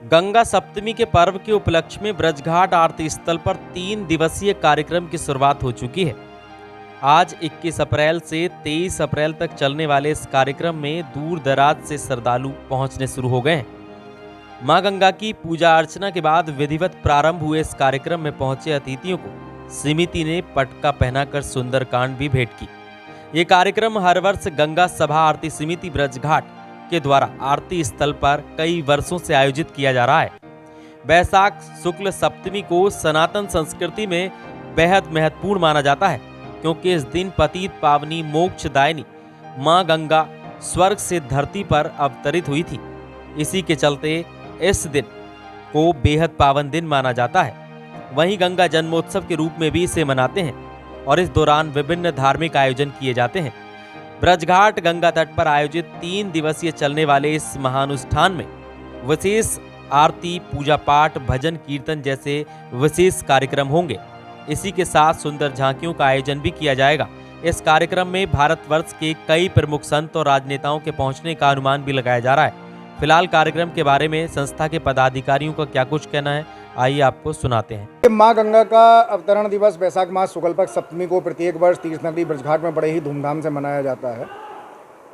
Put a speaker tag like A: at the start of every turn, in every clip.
A: गंगा सप्तमी के पर्व के उपलक्ष्य में ब्रजघाट आरती स्थल पर 3 दिवसीय कार्यक्रम की शुरुआत हो चुकी है। आज 21 अप्रैल से 23 अप्रैल तक चलने वाले इस कार्यक्रम में दूर दराज से श्रद्धालु पहुंचने शुरू हो गए हैं। मां गंगा की पूजा अर्चना के बाद विधिवत प्रारंभ हुए इस कार्यक्रम में पहुंचे अतिथियों को समिति ने पटका पहनाकर सुंदरकांड भी भेंट की। ये कार्यक्रम हर वर्ष गंगा सभा आरती समिति ब्रजघाट के द्वारा आरती स्थल पर कई वर्षों से आयोजित किया जा रहा है। बैसाख शुक्ल सप्तमी को सनातन संस्कृति में बेहद महत्वपूर्ण माना जाता है, क्योंकि इस दिन पतित पावनी मोक्षदायिनी मां गंगा स्वर्ग से धरती पर अवतरित हुई थी। इसी के चलते इस दिन को बेहद पावन दिन माना जाता है। वहीं गंगा जन्मोत्सव के रूप में भी इसे मनाते हैं और इस दौरान विभिन्न धार्मिक आयोजन किए जाते हैं। ब्रजघाट गंगा तट पर आयोजित 3 दिवसीय चलने वाले इस महानुष्ठान में विशेष आरती, पूजा पाठ, भजन कीर्तन जैसे विशेष कार्यक्रम होंगे। इसी के साथ सुंदर झांकियों का आयोजन भी किया जाएगा। इस कार्यक्रम में भारतवर्ष के कई प्रमुख संत और राजनेताओं के पहुंचने का अनुमान भी लगाया जा रहा है। फिलहाल कार्यक्रम के बारे में संस्था के पदाधिकारियों का क्या कुछ कहना है, आइए आपको सुनाते हैं।
B: माँ गंगा का अवतरण दिवस बैसाख मास शुक्ल पक्ष सप्तमी को प्रत्येक वर्ष तीर्थ नगरी ब्रजघाट में बड़े ही धूमधाम से मनाया जाता है।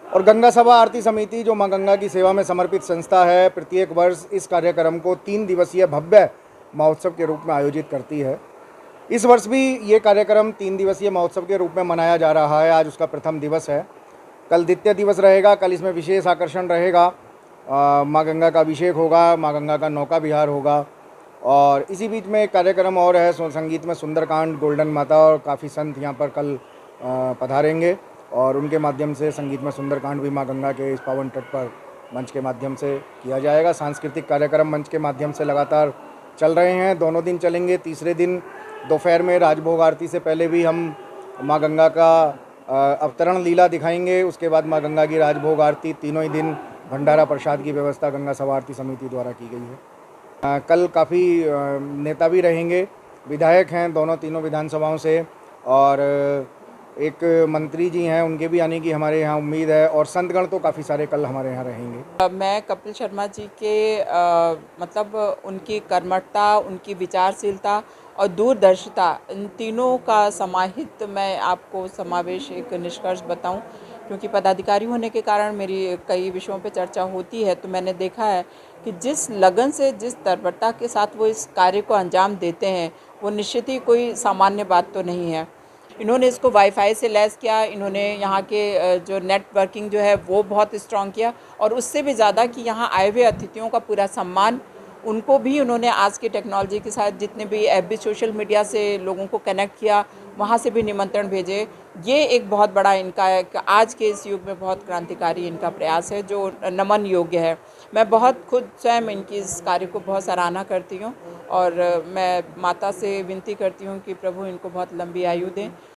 B: और गंगा सभा आरती समिति जो माँ गंगा की सेवा में समर्पित संस्था है, प्रत्येक वर्ष इस कार्यक्रम को 3 दिवसीय भव्य महोत्सव के रूप में आयोजित करती है। इस वर्ष भी ये कार्यक्रम 3 दिवसीय महोत्सव के रूप में मनाया जा रहा है। आज उसका प्रथम दिवस है, कल द्वितीय दिवस रहेगा। कल इसमें विशेष आकर्षण रहेगा, माँ गंगा का अभिषेक होगा, माँ गंगा का नौका विहार होगा। और इसी बीच में एक कार्यक्रम और है, संगीत में सुंदरकांड, गोल्डन माता और काफ़ी संत यहाँ पर कल पधारेंगे और उनके माध्यम से संगीत में सुंदरकांड भी माँ गंगा के इस पावन तट पर मंच के माध्यम से किया जाएगा। सांस्कृतिक कार्यक्रम मंच के माध्यम से लगातार चल रहे हैं, दोनों दिन चलेंगे। तीसरे दिन दोपहर में राजभोग आरती से पहले भी हम माँ गंगा का अवतरण लीला दिखाएंगे। उसके बाद माँ गंगा की राजभोग आरती, तीनों ही दिन भंडारा प्रसाद की व्यवस्था गंगा सभा आरती समिति द्वारा की गई है। कल काफ़ी नेता भी रहेंगे, विधायक हैं दोनों तीनों विधानसभाओं से, और एक मंत्री जी हैं, उनके भी आने की हमारे यहाँ उम्मीद है। और संतगण तो काफ़ी सारे कल हमारे यहाँ रहेंगे।
C: मैं कपिल शर्मा जी के मतलब उनकी कर्मठता, उनकी विचारशीलता और दूरदर्शिता, इन तीनों का समाहित मैं आपको समावेश एक निष्कर्ष बताऊं, क्योंकि पदाधिकारी होने के कारण मेरी कई विषयों पे चर्चा होती है। तो मैंने देखा है कि जिस लगन से, जिस तत्परता के साथ वो इस कार्य को अंजाम देते हैं, वो निश्चित ही कोई सामान्य बात तो नहीं है। इन्होंने इसको वाईफाई से लैस किया, इन्होंने यहाँ के जो नेटवर्किंग जो है वो बहुत स्ट्रॉन्ग किया, और उससे भी ज़्यादा कि यहाँ आए हुए अतिथियों का पूरा सम्मान, उनको भी उन्होंने आज की टेक्नोलॉजी के साथ जितने भी एफबी सोशल मीडिया से लोगों को कनेक्ट किया, वहाँ से भी निमंत्रण भेजे। ये एक बहुत बड़ा इनका आज के इस युग में बहुत क्रांतिकारी इनका प्रयास है, जो नमन योग्य है। मैं बहुत खुद स्वयं इनकी इस कार्य को बहुत सराहना करती हूँ, और मैं माता से विनती करती हूँ कि प्रभु इनको बहुत लंबी आयु दें